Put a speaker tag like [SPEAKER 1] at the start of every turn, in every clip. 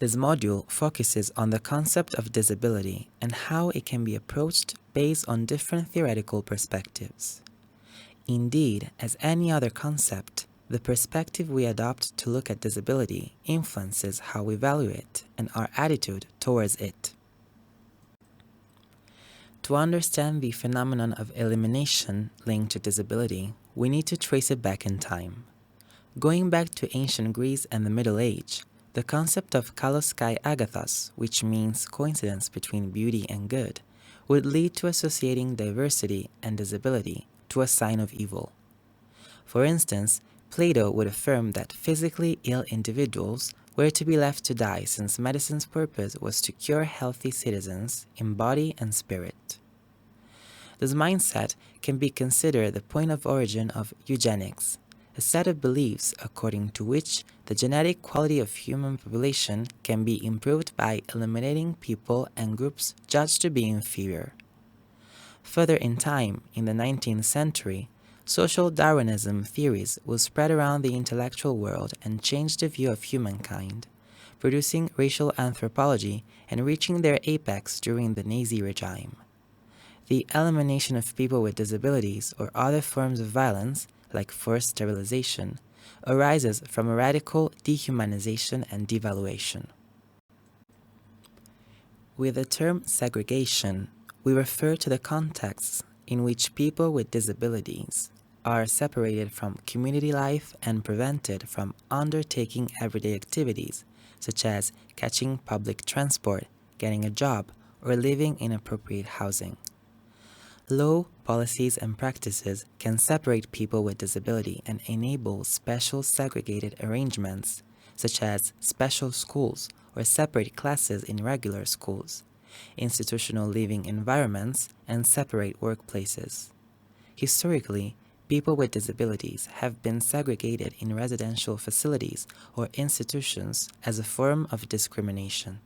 [SPEAKER 1] This module focuses on the concept of disability and how it can be approached based on different theoretical perspectives. Indeed, as any other concept, the perspective we adopt to look at disability influences how we value it and our attitude towards it. To understand the phenomenon of elimination linked to disability, we need to trace it back in time. Going back to ancient Greece and the Middle Age, the concept of kalos kai agathos, which means coincidence between beauty and good, would lead to associating diversity and disability to a sign of evil. For instance, Plato would affirm that physically ill individuals were to be left to die since medicine's purpose was to cure healthy citizens in body and spirit. This mindset can be considered the point of origin of eugenics, a set of beliefs according to which the genetic quality of human population can be improved by eliminating people and groups judged to be inferior. Further in time, in the 19th century, social Darwinism theories will spread around the intellectual world and change the view of humankind, producing racial anthropology and reaching their apex during the Nazi regime. The elimination of people with disabilities or other forms of violence, like forced sterilization, arises from a radical dehumanization and devaluation. With the term segregation, we refer to the contexts in which people with disabilities are separated from community life and prevented from undertaking everyday activities, such as catching public transport, getting a job, or living in appropriate housing. Law, policies, and practices can separate people with disability and enable special segregated arrangements, such as special schools or separate classes in regular schools, institutional living environments, and separate workplaces. Historically, people with disabilities have been segregated in residential facilities or institutions as a form of discrimination.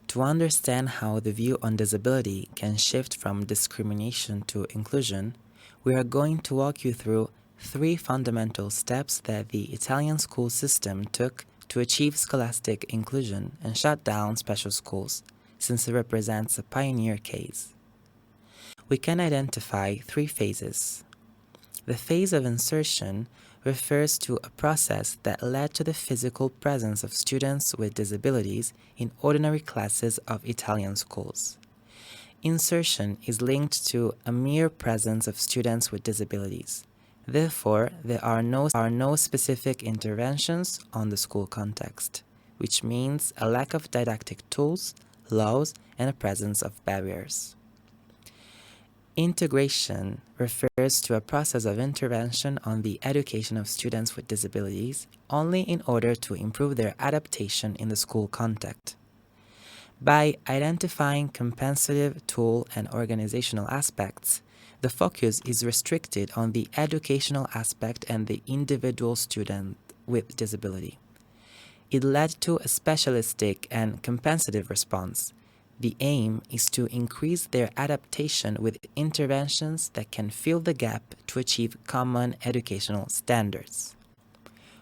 [SPEAKER 1] To understand how the view on disability can shift from discrimination to inclusion, we are going to walk you through 3 fundamental steps that the Italian school system took to achieve scholastic inclusion and shut down special schools, since it represents a pioneer case. We can identify 3 phases. The phase of insertion refers to a process that led to the physical presence of students with disabilities in ordinary classes of Italian schools. Insertion is linked to a mere presence of students with disabilities. Therefore, there are no specific interventions on the school context, which means a lack of didactic tools, laws, and a presence of barriers. Integration refers to a process of intervention on the education of students with disabilities only in order to improve their adaptation in the school context. By identifying compensative tool and organizational aspects, the focus is restricted on the educational aspect and the individual student with disability. It led to a specialistic and compensative response. The aim is to increase their adaptation with interventions that can fill the gap to achieve common educational standards.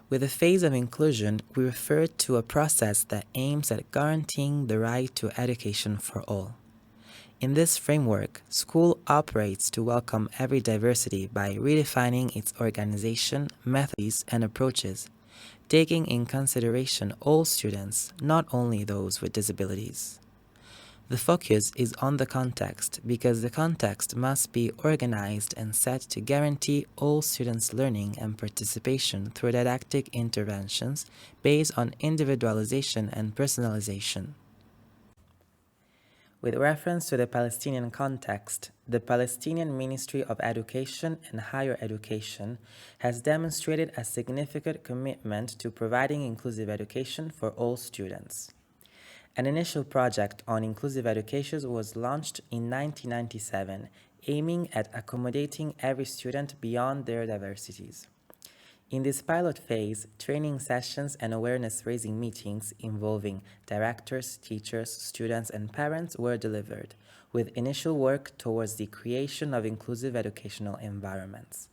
[SPEAKER 1] With the phase of inclusion, we refer to a process that aims at guaranteeing the right to education for all. In this framework, school operates to welcome every diversity by redefining its organization, methods, and approaches, taking in consideration all students, not only those with disabilities. The focus is on the context because the context must be organized and set to guarantee all students' learning and participation through didactic interventions based on individualization and personalization. With reference to the Palestinian context, the Palestinian Ministry of Education and Higher Education has demonstrated a significant commitment to providing inclusive education for all students. An initial project on inclusive education was launched in 1997, aiming at accommodating every student beyond their diversities. In this pilot phase, training sessions and awareness-raising meetings involving directors, teachers, students, and parents were delivered, with initial work towards the creation of inclusive educational environments.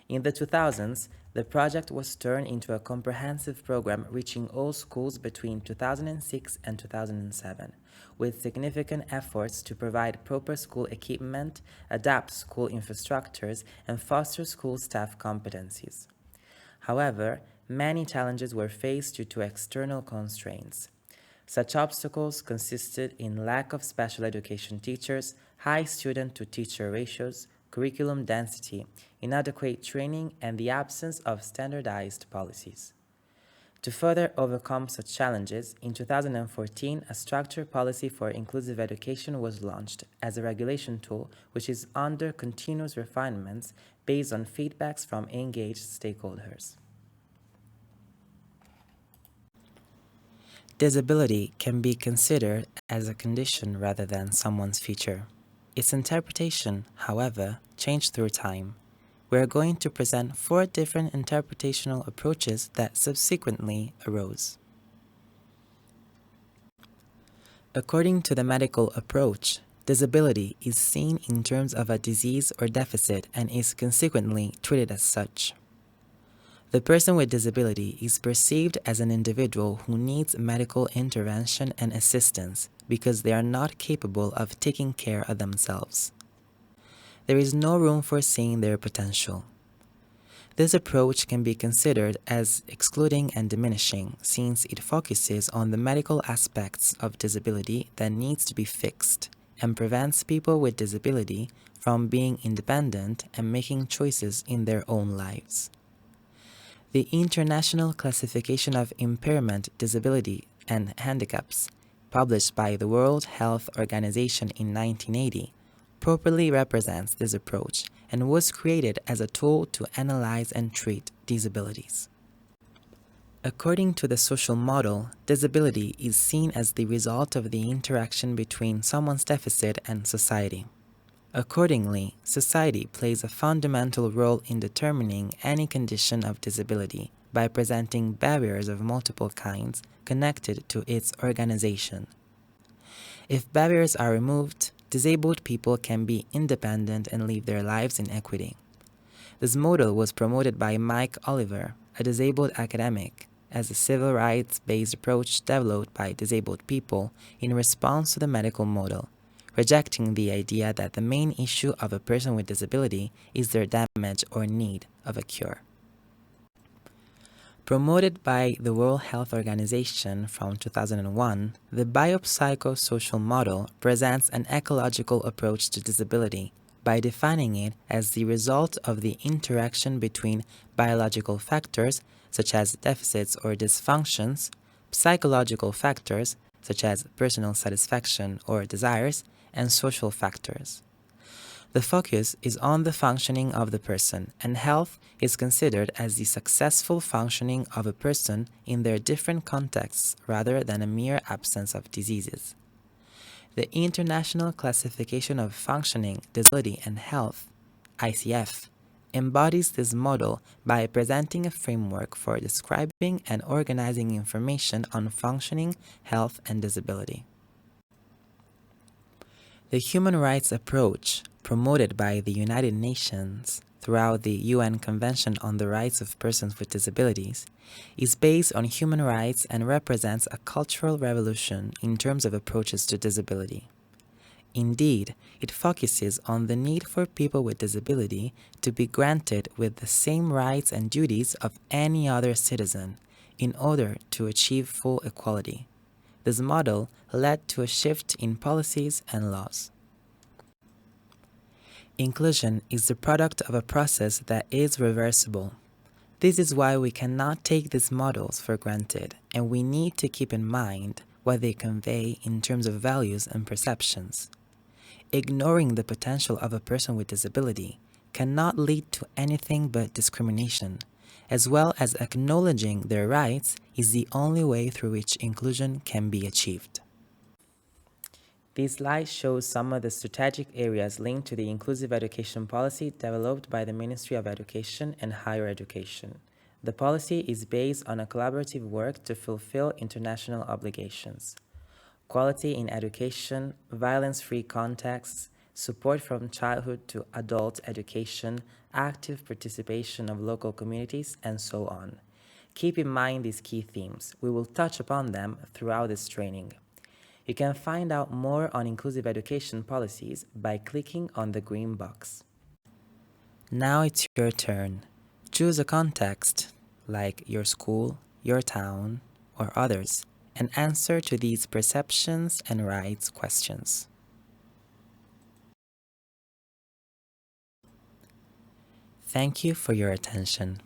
[SPEAKER 1] In the 2000s, the project was turned into a comprehensive program reaching all schools between 2006 and 2007, with significant efforts to provide proper school equipment, adapt school infrastructures, and foster school staff competencies. However, many challenges were faced due to external constraints. Such obstacles consisted in lack of special education teachers, high student-to-teacher ratios, curriculum density, inadequate training, and the absence of standardized policies. To further overcome such challenges, in 2014, a structured policy for inclusive education was launched as a regulation tool which is under continuous refinements based on feedbacks from engaged stakeholders. Disability can be considered as a condition rather than someone's feature. Its interpretation, however, changed through time. We are going to present 4 different interpretational approaches that subsequently arose. According to the medical approach, disability is seen in terms of a disease or deficit and is consequently treated as such. The person with disability is perceived as an individual who needs medical intervention and assistance because they are not capable of taking care of themselves. There is no room for seeing their potential. This approach can be considered as excluding and diminishing since it focuses on the medical aspects of disability that needs to be fixed and prevents people with disability from being independent and making choices in their own lives. The International Classification of Impairment, Disability, and Handicaps, published by the World Health Organization in 1980, properly represents this approach and was created as a tool to analyze and treat disabilities. According to the social model, disability is seen as the result of the interaction between someone's deficit and society. Accordingly, society plays a fundamental role in determining any condition of disability by presenting barriers of multiple kinds connected to its organization. If barriers are removed, disabled people can be independent and live their lives in equity. This model was promoted by Mike Oliver, a disabled academic, as a civil rights-based approach developed by disabled people in response to the medical model, rejecting the idea that the main issue of a person with disability is their damage or need of a cure. Promoted by the World Health Organization from 2001, the biopsychosocial model presents an ecological approach to disability by defining it as the result of the interaction between biological factors such as deficits or dysfunctions, psychological factors such as personal satisfaction or desires, and social factors. The focus is on the functioning of the person, and health is considered as the successful functioning of a person in their different contexts rather than a mere absence of diseases. The International Classification of Functioning, Disability, and Health, ICF, embodies this model by presenting a framework for describing and organizing information on functioning, health, and disability. The human rights approach, promoted by the United Nations throughout the UN Convention on the Rights of Persons with Disabilities, is based on human rights and represents a cultural revolution in terms of approaches to disability. Indeed, it focuses on the need for people with disability to be granted with the same rights and duties of any other citizen in order to achieve full equality. This model led to a shift in policies and laws. Inclusion is the product of a process that is reversible. This is why we cannot take these models for granted, and we need to keep in mind what they convey in terms of values and perceptions. Ignoring the potential of a person with disability cannot lead to anything but discrimination, as well as acknowledging their rights is the only way through which inclusion can be achieved. This slide shows some of the strategic areas linked to the inclusive education policy developed by the Ministry of Education and Higher Education. The policy is based on a collaborative work to fulfill international obligations: quality in education, violence-free contexts, support from childhood to adult education, active participation of local communities, and so on. Keep in mind these key themes. We will touch upon them throughout this training. You can find out more on inclusive education policies by clicking on the green box. Now it's your turn. Choose a context, like your school, your town, or others, and answer to these perceptions and rights questions. Thank you for your attention.